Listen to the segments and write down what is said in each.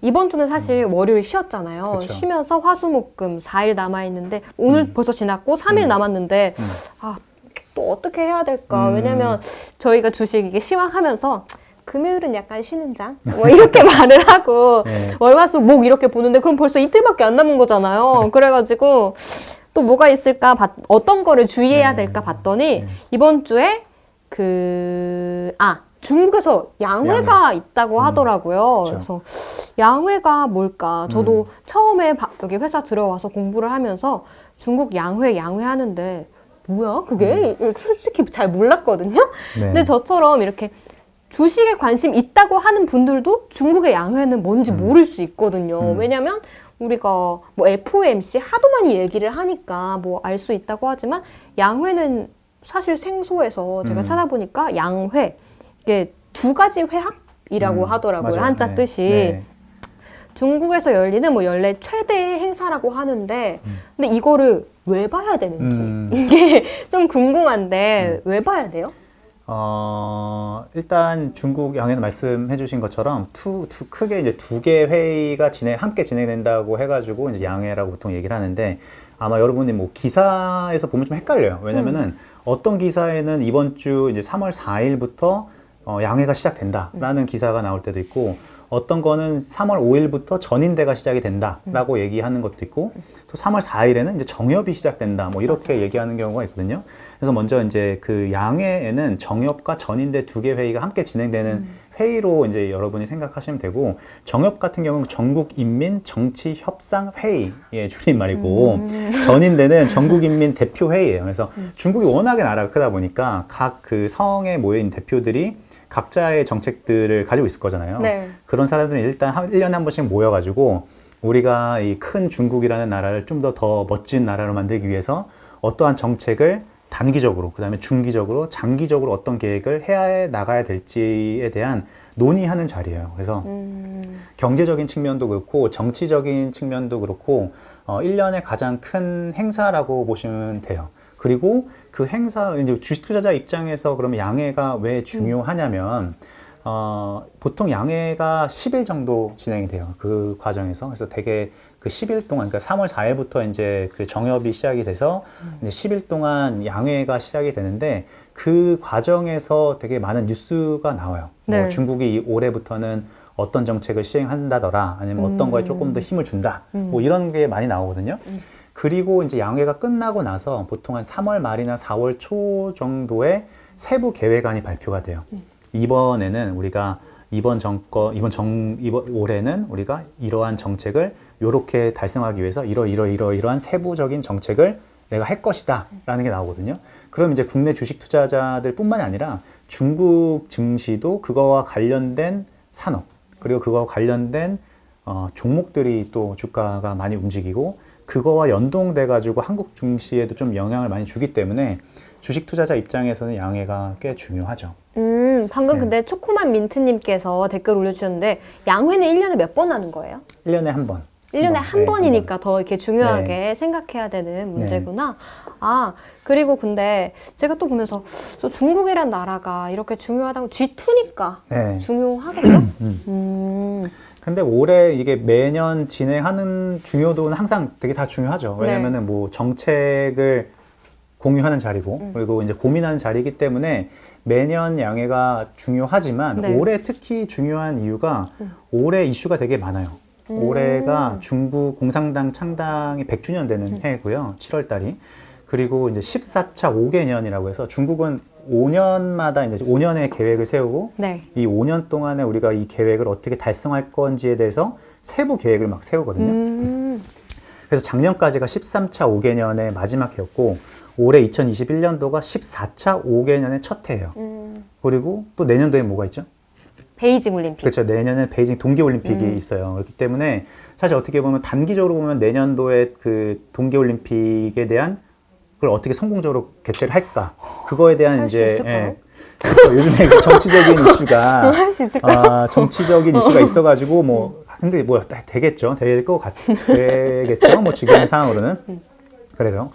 이번 주는 사실 월요일 쉬었잖아요. 그쵸. 쉬면서 화수목금 4일 남아있는데 오늘 벌써 지났고 3일 남았는데 또 어떻게 해야 될까? 왜냐면 저희가 주식 이게 시황하면서 금요일은 약간 쉬는 장? 뭐 이렇게 말을 하고 네. 월화수목 이렇게 보는데 그럼 벌써 이틀밖에 안 남은 거잖아요. 그래가지고 또 뭐가 있을까? 어떤 거를 주의해야 될까 봤더니 이번 주에 중국에서 양회가 있다고 하더라고요. 그쵸. 그래서 양회가 뭘까? 저도 처음에 여기 회사 들어와서 공부를 하면서 중국 양회 하는데 뭐야? 그게 솔직히 잘 몰랐거든요. 네. 근데 저처럼 이렇게 주식에 관심 있다고 하는 분들도 중국의 양회는 뭔지 모를 수 있거든요. 왜냐면 우리가 뭐 FOMC 하도 많이 얘기를 하니까 뭐 알 수 있다고 하지만 양회는 사실 생소해서 제가 찾아보니까 양회 이게 두 가지 회합이라고 하더라고요. 맞아요. 한자 네. 뜻이. 네. 중국에서 열리는 뭐 연례 최대 행사라고 하는데 근데 이거를 왜 봐야 되는지 이게 좀 궁금한데 왜 봐야 돼요? 일단 중국 양회는 말씀해 주신 것처럼 크게 이제 두 개 회의가 함께 진행된다고 해가지고 이제 양회라고 보통 얘기를 하는데 아마 여러분이 뭐 기사에서 보면 좀 헷갈려요. 왜냐면은 어떤 기사에는 이번 주 이제 3월 4일부터 양회가 시작된다라는 기사가 나올 때도 있고 어떤 거는 3월 5일부터 전인대가 시작이 된다라고 얘기하는 것도 있고 또 3월 4일에는 이제 정협이 시작된다 뭐 이렇게 얘기하는 경우가 있거든요. 그래서 먼저 이제 그 양회에는 정협과 전인대 두 개 회의가 함께 진행되는 회의로 이제 여러분이 생각하시면 되고 정협 같은 경우는 전국인민정치협상회의의 줄임말이고 전인대는 전국인민대표회의예요. 그래서 중국이 워낙에 나라가 크다 보니까 각 그 성에 모여있는 대표들이 각자의 정책들을 가지고 있을 거잖아요. 네. 그런 사람들은 일단 1년에 한 번씩 모여가지고 우리가 이 큰 중국이라는 나라를 좀 더 멋진 나라로 만들기 위해서 어떠한 정책을 단기적으로, 그 다음에 중기적으로, 장기적으로 어떤 계획을 해야 나가야 될지에 대한 논의하는 자리예요. 그래서 경제적인 측면도 그렇고 정치적인 측면도 그렇고 1년의 가장 큰 행사라고 보시면 돼요. 그리고 그 행사, 이제 주식 투자자 입장에서 그러면 양회가 왜 중요하냐면, 보통 양회가 10일 정도 진행이 돼요. 그 과정에서. 그래서 되게 그 10일 동안, 그러니까 3월 4일부터 이제 그 정협이 시작이 돼서 이제 10일 동안 양회가 시작이 되는데 그 과정에서 되게 많은 뉴스가 나와요. 네. 뭐 중국이 올해부터는 어떤 정책을 시행한다더라, 아니면 어떤 거에 조금 더 힘을 준다, 뭐 이런 게 많이 나오거든요. 그리고 이제 양회가 끝나고 나서 보통 한 3월 말이나 4월 초 정도에 세부 계획안이 발표가 돼요. 이번에는 우리가 이번 올해는 우리가 이러한 정책을 요렇게 달성하기 위해서 이러한 세부적인 정책을 내가 할 것이다 라는 게 나오거든요. 그럼 이제 국내 주식 투자자들 뿐만이 아니라 중국 증시도 그거와 관련된 산업, 그리고 그거와 관련된 종목들이 또 주가가 많이 움직이고 그거와 연동돼 가지고 한국 증시에도 좀 영향을 많이 주기 때문에 주식 투자자 입장에서는 양회가 꽤 중요하죠. 방금 네. 근데 초코만 민트님께서 댓글 올려주셨는데 양회는 1년에 몇 번 하는 거예요? 1년에 한 번. 1년에 한 네, 번이니까 더 이렇게 중요하게 네. 생각해야 되는 문제구나. 그리고 근데 제가 또 보면서 저 중국이란 나라가 이렇게 중요하다고 G2니까 네. 중요하겠죠? 근데 올해 이게 매년 진행하는 중요도는 항상 되게 다 중요하죠. 왜냐면은 뭐 정책을 공유하는 자리고 그리고 이제 고민하는 자리이기 때문에 매년 양회가 중요하지만 네. 올해 특히 중요한 이유가 올해 이슈가 되게 많아요. 올해가 중국 공산당 창당이 100주년 되는 해고요. 7월 달이. 그리고 이제 14차 5개년이라고 해서 중국은 5년마다 이제 5년의 계획을 세우고 네. 이 5년 동안에 우리가 이 계획을 어떻게 달성할 건지에 대해서 세부 계획을 막 세우거든요. 그래서 작년까지가 13차 5개년의 마지막 해였고 올해 2021년도가 14차 5개년의 첫 해예요. 그리고 또 내년도에 뭐가 있죠? 베이징 올림픽. 그렇죠. 내년에 베이징 동계올림픽이 있어요. 그렇기 때문에 사실 어떻게 보면 단기적으로 보면 내년도에 그 동계올림픽에 대한 그걸 어떻게 성공적으로 개최를 할까? 그거에 대한 할 수 이제 있을까요? 요즘에 그 정치적인 이슈가 할 수 있을까요? 정치적인 이슈가 있어가지고 뭐 근데 뭐 되겠죠. 될 것 되겠죠. 뭐 지금 상황으로는 그래서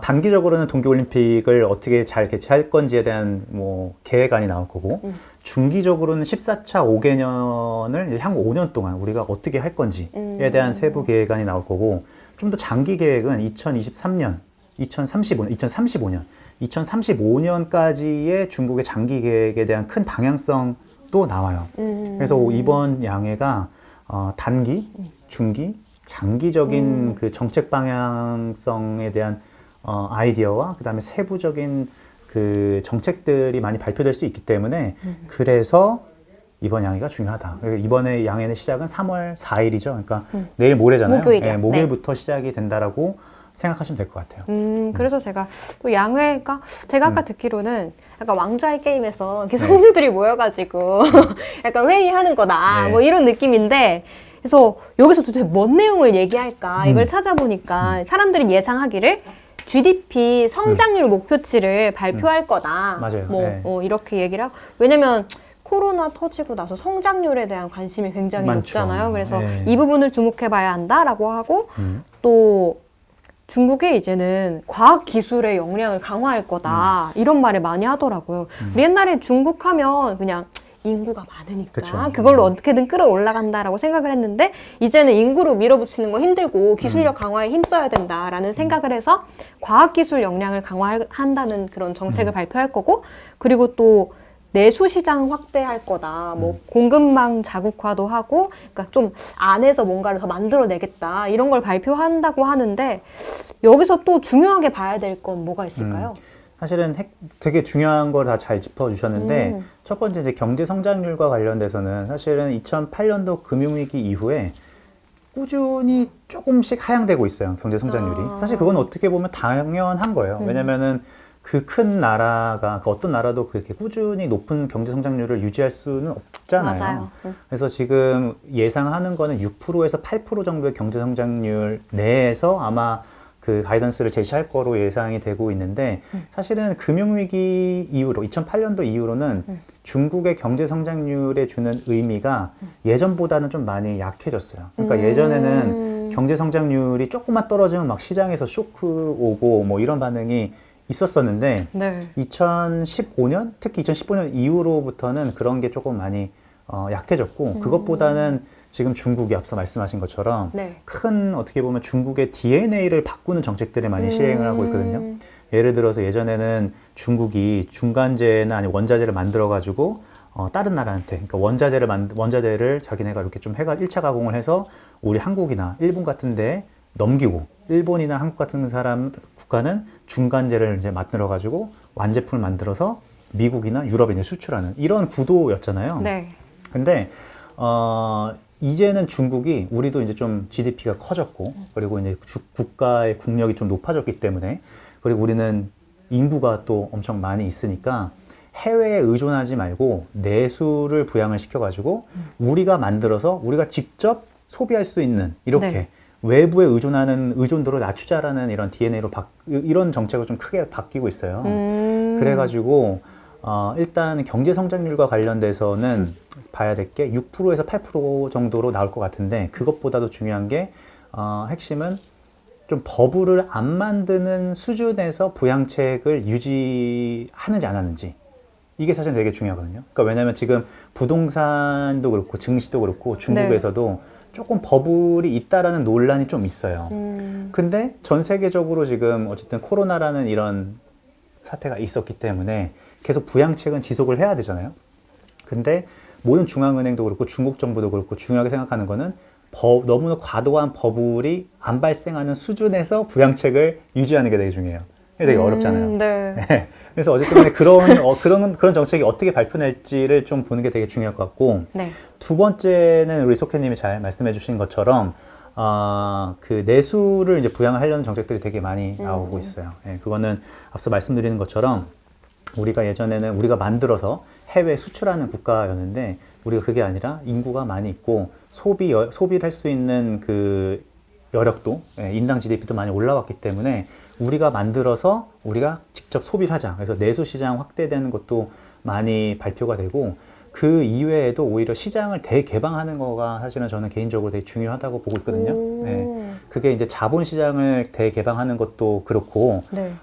단기적으로는 동계올림픽을 어떻게 잘 개최할 건지에 대한 뭐 계획안이 나올 거고, 중기적으로는 14차 5개년을 향후 5년 동안 우리가 어떻게 할 건지에 대한 세부 계획안이 나올 거고, 좀 더 장기 계획은 2023년, 2035년, 2035년까지의 중국의 장기 계획에 대한 큰 방향성도 나와요. 그래서 이번 양회가 단기, 중기, 장기적인 그 정책 방향성에 대한 아이디어와 그다음에 세부적인 그 정책들이 많이 발표될 수 있기 때문에 그래서 이번 양회가 중요하다. 이번에 양회의 시작은 3월 4일이죠. 그러니까 내일 모레잖아요. 목요일이요. 네, 목요일부터 시작이 된다라고 생각하시면 될 것 같아요. 그래서 제가 또 양회가 제가 아까 듣기로는 약간 왕좌의 게임에서 이렇게 성주들이 모여가지고 약간 회의하는 거다. 네. 뭐 이런 느낌인데 그래서 여기서 도대체 뭔 내용을 얘기할까 이걸 찾아보니까 사람들이 예상하기를 GDP 성장률 목표치를 발표할 거다. 맞아요. 뭐 네. 이렇게 얘기를 하고 왜냐면 코로나 터지고 나서 성장률에 대한 관심이 굉장히 많죠. 높잖아요. 그래서 네. 이 부분을 주목해봐야 한다라고 하고 또 중국이 이제는 과학 기술의 역량을 강화할 거다 이런 말을 많이 하더라고요. 우리 옛날에 중국 하면 그냥 인구가 많으니까 그쵸. 그걸로 어떻게든 끌어올라간다라고 생각을 했는데 이제는 인구로 밀어붙이는 거 힘들고 기술력 강화에 힘써야 된다라는 생각을 해서 과학기술 역량을 강화한다는 그런 정책을 발표할 거고 그리고 또 내수 시장 확대할 거다. 뭐 공급망 자국화도 하고 그러니까 좀 안에서 뭔가를 더 만들어내겠다. 이런 걸 발표한다고 하는데 여기서 또 중요하게 봐야 될 건 뭐가 있을까요? 사실은 되게 중요한 걸 다 잘 짚어주셨는데 첫 번째 이제 경제 성장률과 관련돼서는 사실은 2008년도 금융위기 이후에 꾸준히 조금씩 하향되고 있어요. 경제 성장률이. 사실 그건 어떻게 보면 당연한 거예요. 왜냐면은 그 큰 나라가 그 어떤 나라도 그렇게 꾸준히 높은 경제 성장률을 유지할 수는 없잖아요. 맞아요. 그래서 지금 예상하는 거는 6%에서 8% 정도의 경제 성장률 내에서 아마 그 가이던스를 제시할 거로 예상이 되고 있는데 사실은 금융위기 이후로 2008년도 이후로는 중국의 경제 성장률에 주는 의미가 예전보다는 좀 많이 약해졌어요. 그러니까 예전에는 경제 성장률이 조금만 떨어지면 막 시장에서 쇼크 오고 뭐 이런 반응이 있었었는데 네. 2015년 특히 2015년 이후로부터는 그런 게 조금 많이 약해졌고 그것보다는 지금 중국이 앞서 말씀하신 것처럼 네. 큰 어떻게 보면 중국의 DNA를 바꾸는 정책들을 많이 시행을 하고 있거든요. 예를 들어서 예전에는 중국이 중간재나 아니면 원자재를 만들어 가지고 다른 나라한테 그러니까 원자재를 자기네가 이렇게 좀 해가 1차 가공을 해서 우리 한국이나 일본 같은데 넘기고 일본이나 한국 같은 국가는 중간재를 이제 만들어 가지고 완제품을 만들어서 미국이나 유럽에 이제 수출하는 이런 구도였잖아요. 네. 근데 이제는 중국이 우리도 이제 좀 GDP가 커졌고 그리고 이제 국가의 국력이 좀 높아졌기 때문에 그리고 우리는 인구가 또 엄청 많이 있으니까 해외에 의존하지 말고 내수를 부양을 시켜가지고 우리가 만들어서 우리가 직접 소비할 수 있는 이렇게 네. 외부에 의존하는 의존도를 낮추자라는 이런 DNA로 이런 정책을 좀 크게 바뀌고 있어요. 그래가지고 일단 경제 성장률과 관련돼서는 봐야 될 게 6%에서 8% 정도로 나올 것 같은데 그것보다도 중요한 게 핵심은 좀 버블을 안 만드는 수준에서 부양책을 유지하는지 안 하는지 이게 사실 되게 중요하거든요. 그러니까 왜냐하면 지금 부동산도 그렇고 증시도 그렇고 중국에서도 조금 버블이 있다라는 논란이 좀 있어요. 근데 전 세계적으로 지금 어쨌든 코로나라는 이런 사태가 있었기 때문에 계속 부양책은 지속을 해야 되잖아요. 근데 모든 중앙은행도 그렇고 중국 정부도 그렇고 중요하게 생각하는 거는 너무 과도한 버블이 안 발생하는 수준에서 부양책을 유지하는 게 되게 중요해요. 이게 되게 어렵잖아요. 네. 그래서 어쨌든 그런 정책이 어떻게 발표될지를 좀 보는 게 되게 중요할 것 같고 네. 두 번째는 우리 소케님이 잘 말씀해 주신 것처럼 그 내수를 이제 부양을 하려는 정책들이 되게 많이 나오고 있어요. 그거는 앞서 말씀드리는 것처럼 우리가 예전에는 우리가 만들어서 해외 수출하는 국가였는데 우리가 그게 아니라 인구가 많이 있고 소비를 할 수 있는 그 여력도 인당 GDP도 많이 올라왔기 때문에 우리가 만들어서 우리가 직접 소비를 하자. 그래서 내수 시장 확대되는 것도 많이 발표가 되고 그 이외에도 오히려 시장을 대개방하는 거가 사실은 저는 개인적으로 되게 중요하다고 보고 있거든요. 네. 그게 이제 자본 시장을 대개방하는 것도 그렇고, 네.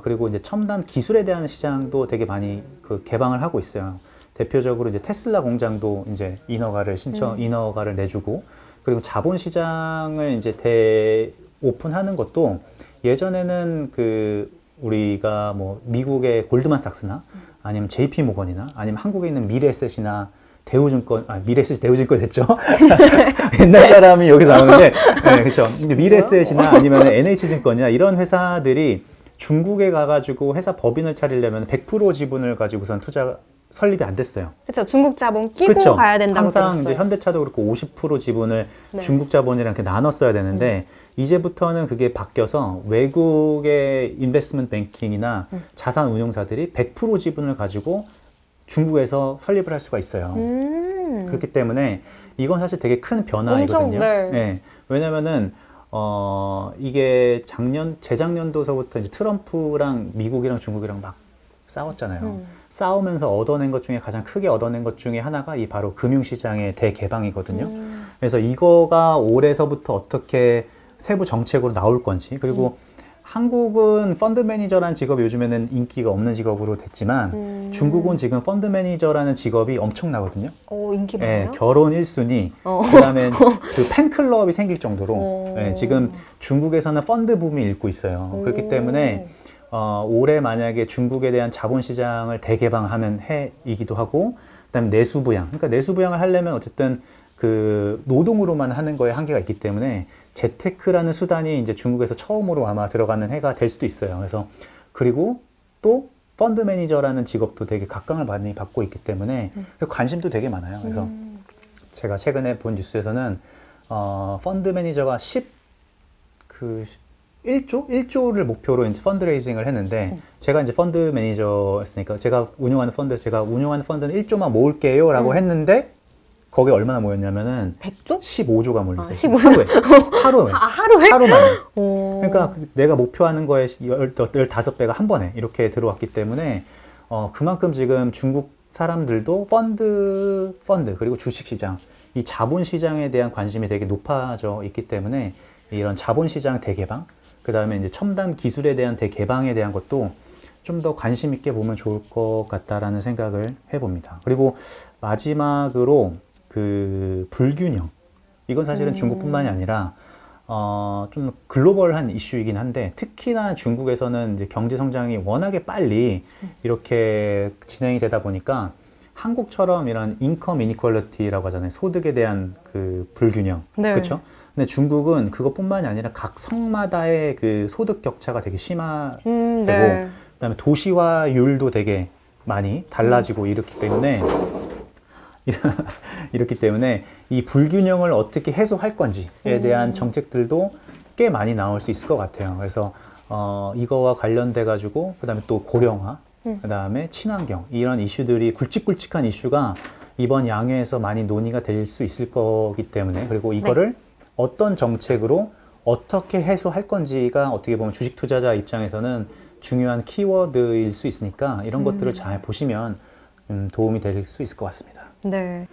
그리고 이제 첨단 기술에 대한 시장도 되게 많이 그 개방을 하고 있어요. 대표적으로 이제 테슬라 공장도 이제 인허가를 내주고, 그리고 자본 시장을 이제 오픈하는 것도 예전에는 우리가 뭐 미국의 골드만삭스나 아니면 JP 모건이나 아니면 한국에 있는 미래에셋이나 미래에셋이 대우증권 됐죠. 옛날 사람이 여기서 나오는데, 네, 그렇죠. 미래에셋이나 아니면 NH증권이나 이런 회사들이 중국에 가가지고 회사 법인을 차리려면 100% 지분을 가지고선 설립이 안 됐어요. 그렇죠. 중국 자본 끼고 그쵸? 가야 된다고 항상 들었어요. 이제 현대차도 그렇고 50% 지분을 네. 중국 자본이랑 이렇게 나눴어야 되는데 이제부터는 그게 바뀌어서 외국의 인베스트먼트 뱅킹이나 자산 운용사들이 100% 지분을 가지고 중국에서 설립을 할 수가 있어요. 그렇기 때문에 이건 사실 되게 큰 변화이거든요. 엄청, 네. 네. 왜냐면은 이게 재작년도서부터 이제 트럼프랑 미국이랑 중국이랑 막 싸웠잖아요. 싸우면서 얻어낸 것 중에 가장 크게 얻어낸 것 중에 하나가 이 바로 금융시장의 대개방이거든요. 그래서 이거가 올해서부터 어떻게 세부 정책으로 나올 건지, 그리고 한국은 펀드 매니저라는 직업이 요즘에는 인기가 없는 직업으로 됐지만 중국은 지금 펀드 매니저라는 직업이 엄청나거든요. 인기 많아요? 네, 결혼 1순위, 그다음에 그 팬클럽이 생길 정도로 네, 지금 중국에서는 펀드 붐이 일고 있어요. 그렇기 때문에 올해 만약에 중국에 대한 자본시장을 대개방하는 해이기도 하고, 그다음에 내수부양. 그러니까 내수부양을 하려면 어쨌든 그 노동으로만 하는 거에 한계가 있기 때문에 재테크라는 수단이 이제 중국에서 처음으로 아마 들어가는 해가 될 수도 있어요. 그리고 또 펀드 매니저라는 직업도 되게 각광을 많이 받고 있기 때문에 관심도 되게 많아요. 그래서 제가 최근에 본 뉴스에서는 펀드 매니저가 1조를 목표로 이제 펀드레이징을 했는데, 제가 이제 펀드 매니저였으니까 제가 운영하는 펀드는 1조만 모을게요 라고 했는데, 거기에 얼마나 모였냐면은 100조? 15조가 몰렸어요. 15조? 하루에. 하루에? 하루만에. 그러니까 내가 목표하는 거에 15배가 한 번에 이렇게 들어왔기 때문에 그만큼 지금 중국 사람들도 펀드 그리고 주식시장, 이 자본시장에 대한 관심이 되게 높아져 있기 때문에 이런 자본시장 대개방, 그 다음에 이제 첨단 기술에 대한 대개방에 대한 것도 좀 더 관심 있게 보면 좋을 것 같다라는 생각을 해봅니다. 그리고 마지막으로 그 불균형. 이건 사실은 중국뿐만이 아니라 좀 글로벌한 이슈이긴 한데, 특히나 중국에서는 이제 경제 성장이 워낙에 빨리 이렇게 진행이 되다 보니까 한국처럼 이런 인컴 이니퀄리티라고 하잖아요. 소득에 대한 그 불균형. 네. 그렇죠? 근데 중국은 그것뿐만이 아니라 각 성마다의 그 소득 격차가 되게 심하고, 네. 그다음에 도시화율도 되게 많이 달라지고 이렇기 때문에 이 불균형을 어떻게 해소할 건지에 대한 정책들도 꽤 많이 나올 수 있을 것 같아요. 그래서 이거와 관련돼 가지고 그다음에 또 고령화, 그다음에 친환경, 이런 이슈들이 굵직굵직한 이슈가 이번 양회에서 많이 논의가 될 수 있을 거기 때문에, 그리고 이거를 어떤 정책으로 어떻게 해소할 건지가 어떻게 보면 주식 투자자 입장에서는 중요한 키워드일 수 있으니까 이런 것들을 잘 보시면 도움이 될 수 있을 것 같습니다. 네.